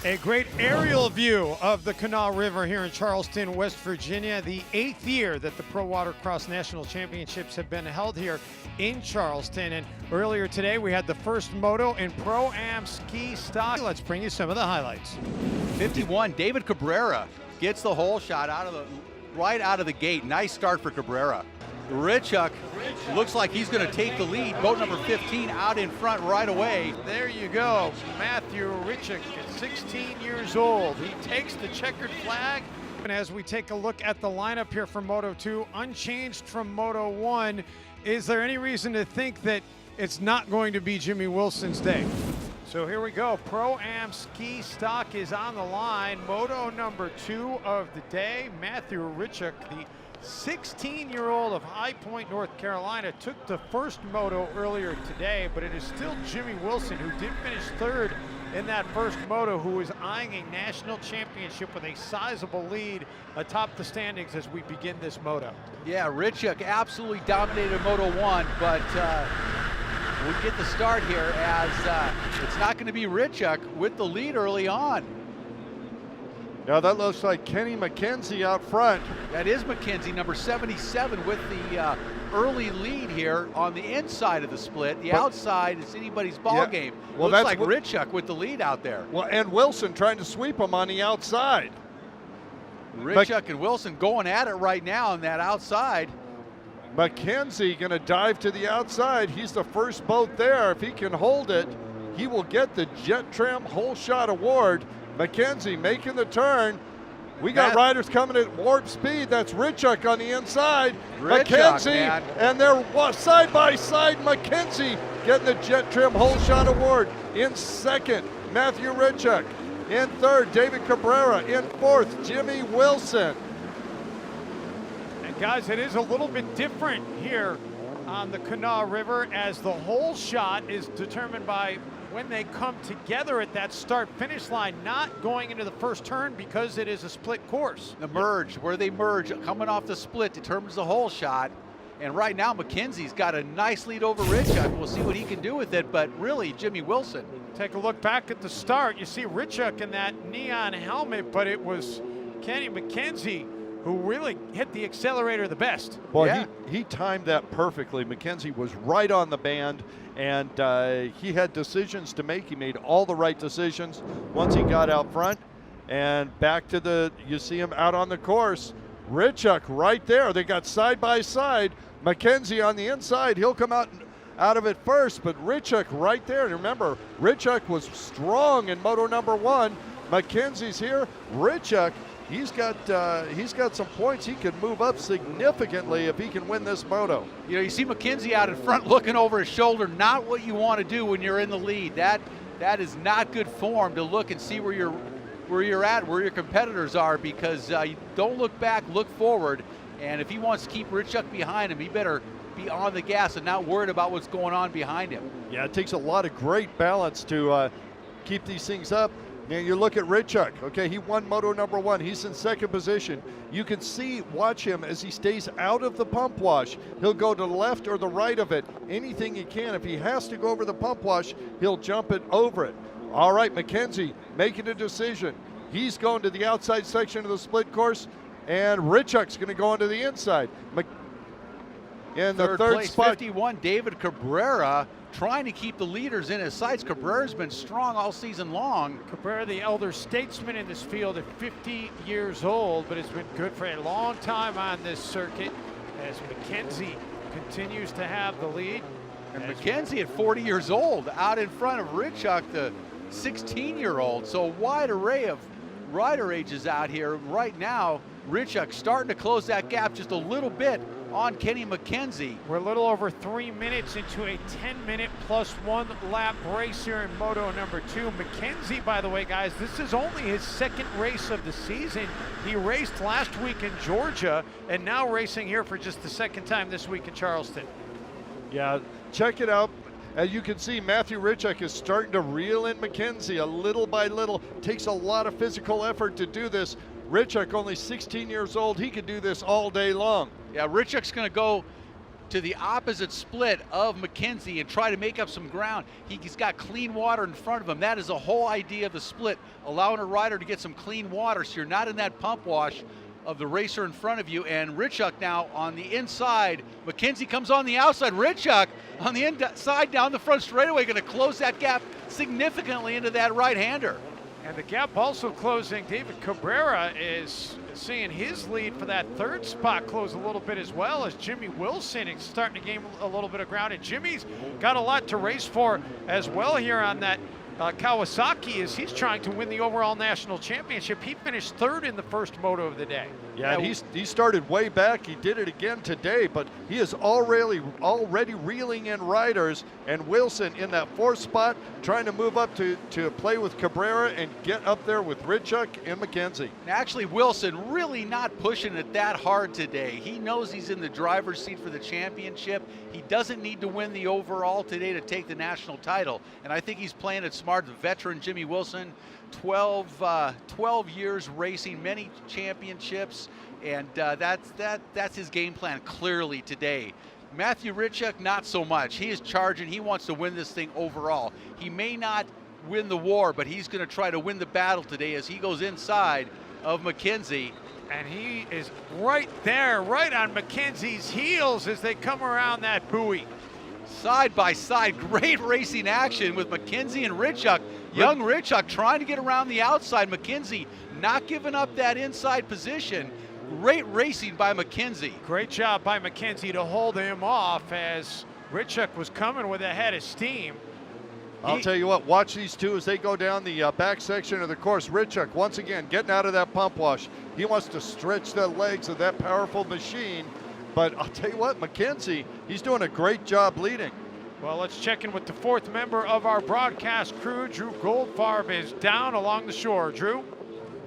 A great aerial view of the Kanawha River here in Charleston, West Virginia. The 8th year that the Pro Watercross National Championships have been held here in Charleston. And earlier today, we had the first moto in Pro-Am ski stock. Let's bring you some of the highlights. 51, David Cabrera gets the hole shot right out of the gate. Nice start for Cabrera. Richuk looks like he's going to take the lead. Boat number 15 out in front right away. There you go. Matthew Richuk is 16 years old. He takes the checkered flag. And as we take a look at the lineup here for Moto 2, unchanged from Moto 1, is there any reason to think that it's not going to be Jimmy Wilson's day? So here we go. Pro-Am ski stock is on the line. Moto number 2 of the day. Matthew Richuk, the 16-year-old of High Point, North Carolina, took the first moto earlier today, but it is still Jimmy Wilson, who did finish third in that first moto, who is eyeing a national championship with a sizable lead atop the standings as we begin this moto. Yeah, Richuk absolutely dominated Moto 1, but we get the start here as it's not going to be Richuk with the lead early on. Now that looks like Kenny McKenzie out front. That is McKenzie, number 77, with the early lead here on the inside of the split. The outside is anybody's ball game. Well, looks like Richuk with the lead out there. Well, and Wilson trying to sweep him on the outside. Richuk and Wilson going at it right now on that outside. McKenzie going to dive to the outside. He's the first boat there. If he can hold it, he will get the Jet Tram Hole Shot Award. McKenzie making the turn. We got riders coming at warp speed. That's Richuk on the inside. McKenzie, and they're side by side. McKenzie getting the Jet Trim Hole Shot Award. In second, Matthew Richuk. In third, David Cabrera. In fourth, Jimmy Wilson. And guys, it is a little bit different here on the Kanawha River, as the hole shot is determined by when they come together at that start-finish line, not going into the first turn because it is a split course. The merge, where they merge, coming off the split determines the hole shot. And right now, McKenzie's got a nice lead over Richuk. We'll see what he can do with it, but really, Jimmy Wilson. Take a look back at the start. You see Richuk in that neon helmet, but it was Kenny McKenzie who really hit the accelerator the best. Boy, he timed that perfectly. McKenzie was right on the band, and he had decisions to make. He made all the right decisions once he got out front. And back to the, you see him out on the course. Richuk right there. They got side by side. McKenzie on the inside. He'll come out of it first, but Richuk right there. And remember, Richuk was strong in Moto number 1. McKenzie's here. Richuk, he's got some points. He could move up significantly if he can win this moto. You know, you see McKenzie out in front looking over his shoulder. Not what you want to do when you're in the lead. That is not good form, to look and see where you're at, where your competitors are, because you don't look back, look forward. And if he wants to keep Richuk behind him, he better be on the gas and not worried about what's going on behind him. Yeah, it takes a lot of great balance to keep these things up. Now you look at Richuk, okay, he won Moto number 1. He's in second position. You can watch him as he stays out of the pump wash. He'll go to the left or the right of it, anything he can. If he has to go over the pump wash, he'll jump it over it. All right, McKenzie making a decision. He's going to the outside section of the split course, and Richuk's going to go into the inside. In the third place, spot, 51, David Cabrera, trying to keep the leaders in his sights. Cabrera's been strong all season long. Cabrera, the elder statesman in this field, at 50 years old, but has been good for a long time on this circuit, as McKenzie continues to have the lead. And McKenzie at 40 years old, out in front of Richuk, the 16-year-old. So a wide array of rider ages out here right now. Richuk starting to close that gap just a little bit on Kenny McKenzie. We're a little over 3 minutes into a 10-minute plus 1 lap race here in Moto number 2. McKenzie, by the way, guys, this is only his second race of the season. He raced last week in Georgia, and now racing here for just the second time this week in Charleston. Yeah, check it out. As you can see, Matthew Richuk is starting to reel in McKenzie a little by little. Takes a lot of physical effort to do this. Richuk, only 16 years old, he could do this all day long. Yeah, Richuk's going to go to the opposite split of McKenzie and try to make up some ground. He's got clean water in front of him. That is the whole idea of the split, allowing a rider to get some clean water so you're not in that pump wash of the racer in front of you. And Richuck now on the inside. McKenzie comes on the outside. Richuck on the inside down the front straightaway, going to close that gap significantly into that right-hander. And the gap also closing. David Cabrera is seeing his lead for that third spot close a little bit as well, as Jimmy Wilson is starting to gain a little bit of ground. And Jimmy's got a lot to race for as well here on that Kawasaki, as he's trying to win the overall national championship. He finished third in the first moto of the day. Yeah, and he started way back. He did it again today, but he is already reeling in riders, and Wilson in that fourth spot trying to move up to play with Cabrera and get up there with Richuck and McKenzie. Actually, Wilson really not pushing it that hard today. He knows he's in the driver's seat for the championship. He doesn't need to win the overall today to take the national title, and I think he's playing it smart. The veteran Jimmy Wilson, 12 years racing, many championships, and that's his game plan clearly today. Matthew Richuck, not so much. He is charging. He wants to win this thing overall. He may not win the war, but he's going to try to win the battle today as he goes inside of McKenzie. And he is right there, right on McKenzie's heels as they come around that buoy. Side by side, great racing action with McKenzie and Richuck. Young Richuck trying to get around the outside. McKenzie not giving up that inside position. Great racing by McKenzie. Great job by McKenzie to hold him off as Richuck was coming with a head of steam. I'll tell you what, watch these two as they go down the back section of the course. Richuck, once again, getting out of that pump wash. He wants to stretch the legs of that powerful machine. But I'll tell you what, McKenzie, he's doing a great job leading. Well, let's check in with the fourth member of our broadcast crew. Drew Goldfarb is down along the shore. Drew?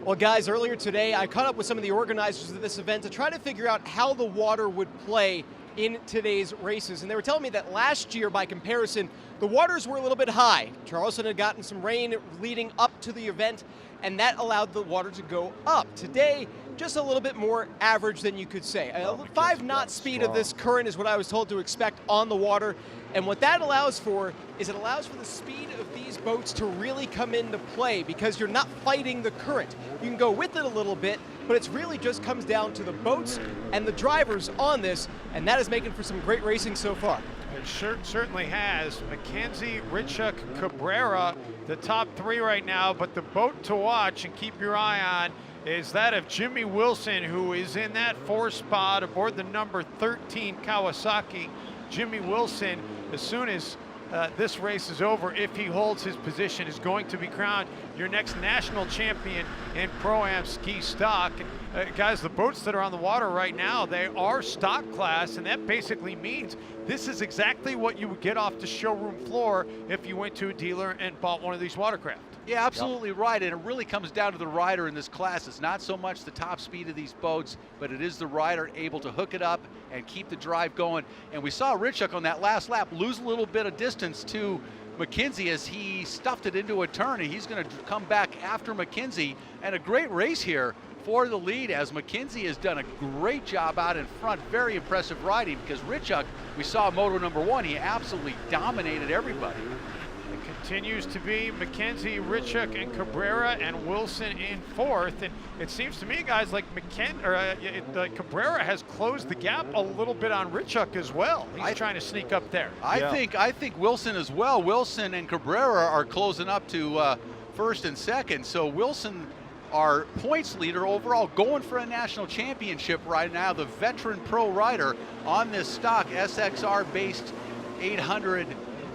Well, guys, earlier today, I caught up with some of the organizers of this event to try to figure out how the water would play in today's races. And they were telling me that last year, by comparison, the waters were a little bit high. Charleston had gotten some rain leading up to the event, and that allowed the water to go up. Today, just a little bit more average than you could say. A 5-knot speed of this current is what I was told to expect on the water. And what that allows for is it allows for the speed of these boats to really come into play because you're not fighting the current. You can go with it a little bit, but it's really just comes down to the boats and the drivers on this, and that is making for some great racing so far. It certainly has. McKenzie, Richuck, Cabrera, the top three right now, but the boat to watch and keep your eye on is that of Jimmy Wilson, who is in that fourth spot aboard the number 13 Kawasaki. Jimmy Wilson, as soon as this race is over, if he holds his position, is going to be crowned your next national champion in Pro-Am ski stock. And guys, the boats that are on the water right now, they are stock class, and that basically means this is exactly what you would get off the showroom floor if you went to a dealer and bought one of these watercraft. Yeah, absolutely right, and it really comes down to the rider in this class. It's not so much the top speed of these boats, but it is the rider able to hook it up and keep the drive going. And we saw Richuck on that last lap lose a little bit of distance to McKenzie as he stuffed it into a turn, and he's going to come back after McKenzie. And a great race here for the lead as McKenzie has done a great job out in front. Very impressive riding because Richuck, we saw moto number one, he absolutely dominated everybody. Continues to be McKenzie, Richuck, and Cabrera, and Wilson in fourth. And it seems to me, guys, like Cabrera has closed the gap a little bit on Richuck as well. He's trying to sneak up there. I think Wilson as well. Wilson and Cabrera are closing up to first and second. So Wilson, our points leader overall, going for a national championship right now. The veteran pro rider on this stock SXR-based 800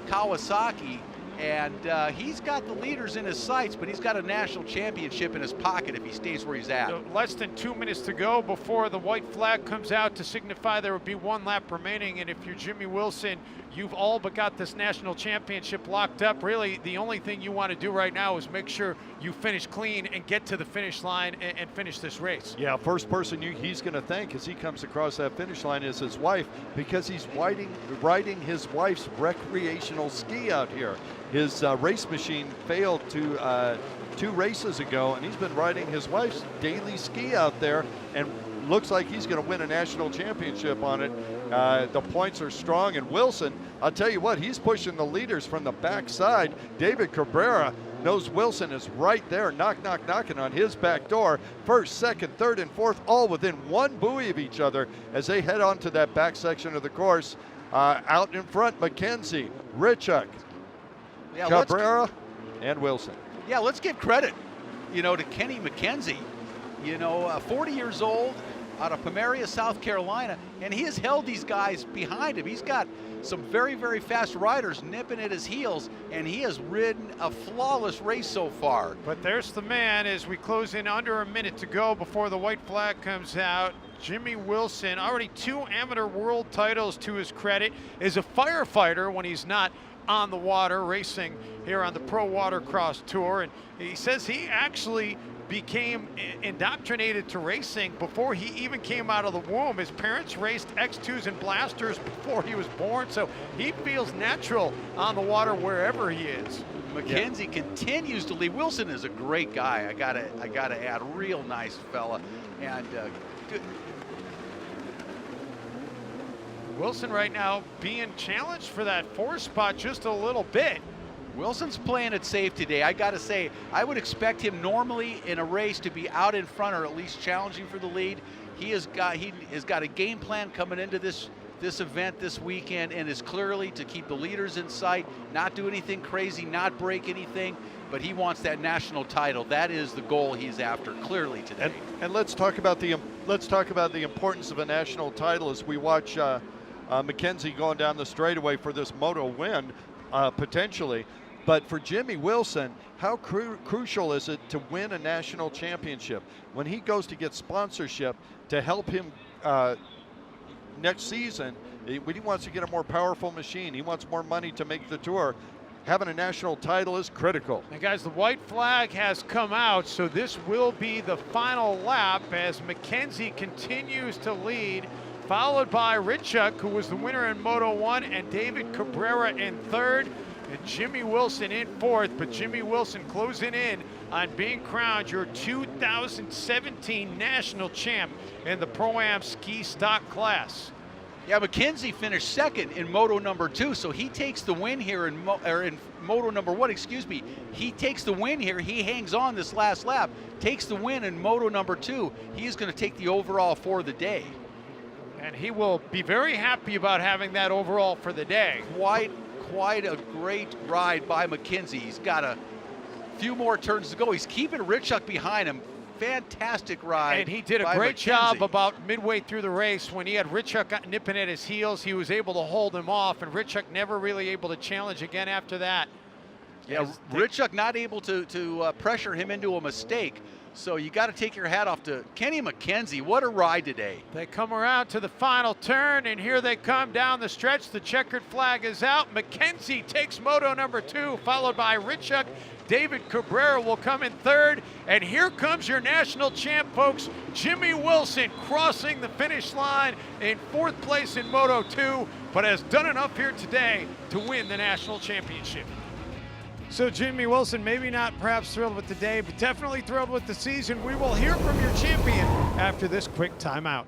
Kawasaki. And he's got the leaders in his sights, but he's got a national championship in his pocket if he stays where he's at. So less than 2 minutes to go before the white flag comes out to signify there will be one lap remaining. And if you're Jimmy Wilson, you've all but got this national championship locked up. Really, the only thing you want to do right now is make sure you finish clean and get to the finish line and finish this race. Yeah, first person he's going to thank as he comes across that finish line is his wife, because he's riding his wife's recreational ski out here. His race machine failed 2 races ago, and he's been riding his wife's daily ski out there and looks like he's going to win a national championship on it. The points are strong, and Wilson, I'll tell you what, he's pushing the leaders from the backside. David Cabrera knows Wilson is right there, knocking on his back door. First, second, third, and fourth, all within one buoy of each other as they head on to that back section of the course. Out in front, McKenzie, Richuk, Cabrera, and Wilson. Yeah, let's give credit, to Kenny McKenzie. 40 years old, out of Pomeria, South Carolina, and he has held these guys behind him. He's got some very, very fast riders nipping at his heels, and he has ridden a flawless race so far. But there's the man as we close in under a minute to go before the white flag comes out. Jimmy Wilson, already 2 amateur world titles to his credit, is a firefighter when he's not on the water racing here on the Pro Watercross Tour. And he says he actually became indoctrinated to racing before he even came out of the womb. His parents raced X2s and blasters before he was born, so he feels natural on the water wherever he is. McKenzie continues to lead. Wilson is a great guy. I gotta add, real nice fella, and good. Wilson right now being challenged for that 4th spot just a little bit. Wilson's playing it safe today. I got to say, I would expect him normally in a race to be out in front or at least challenging for the lead. He has got a game plan coming into this event this weekend, and is clearly to keep the leaders in sight, not do anything crazy, not break anything, but he wants that national title. That is the goal he's after clearly today. And let's talk about the importance of a national title as we watch McKenzie going down the straightaway for this moto win, potentially. But for Jimmy Wilson, how crucial is it to win a national championship? When he goes to get sponsorship to help him next season, he wants to get a more powerful machine. He wants more money to make the tour. Having a national title is critical. And guys, the white flag has come out, so this will be the final lap as McKenzie continues to lead, followed by Richuk, who was the winner in Moto 1, and David Cabrera in 3rd, and Jimmy Wilson in 4th. But Jimmy Wilson closing in on being crowned your 2017 national champ in the Pro-Am ski stock class. Yeah, McKenzie finished 2nd in Moto number 2, so he takes the win here in Moto number 1, excuse me. He takes the win here. He hangs on this last lap, takes the win in Moto number 2. He is going to take the overall for the day. And he will be very happy about having that overall for the day. Quite a great ride by McKenzie. He's got a few more turns to go. He's keeping Richuk behind him. Fantastic ride. And he did a great job about midway through the race when he had Richuk nipping at his heels. He was able to hold him off, and Richuk never really able to challenge again after that. Yeah, Richuk not able to pressure him into a mistake. So you got to take your hat off to Kenny McKenzie. What a ride today. They come around to the final turn, and here they come down the stretch. The checkered flag is out. McKenzie takes Moto number 2, followed by Richuk. David Cabrera will come in 3rd, and here comes your national champ, folks. Jimmy Wilson crossing the finish line in 4th place in Moto 2, but has done enough here today to win the national championship. So Jimmy Wilson, maybe not perhaps thrilled with the day, but definitely thrilled with the season. We will hear from your champion after this quick timeout.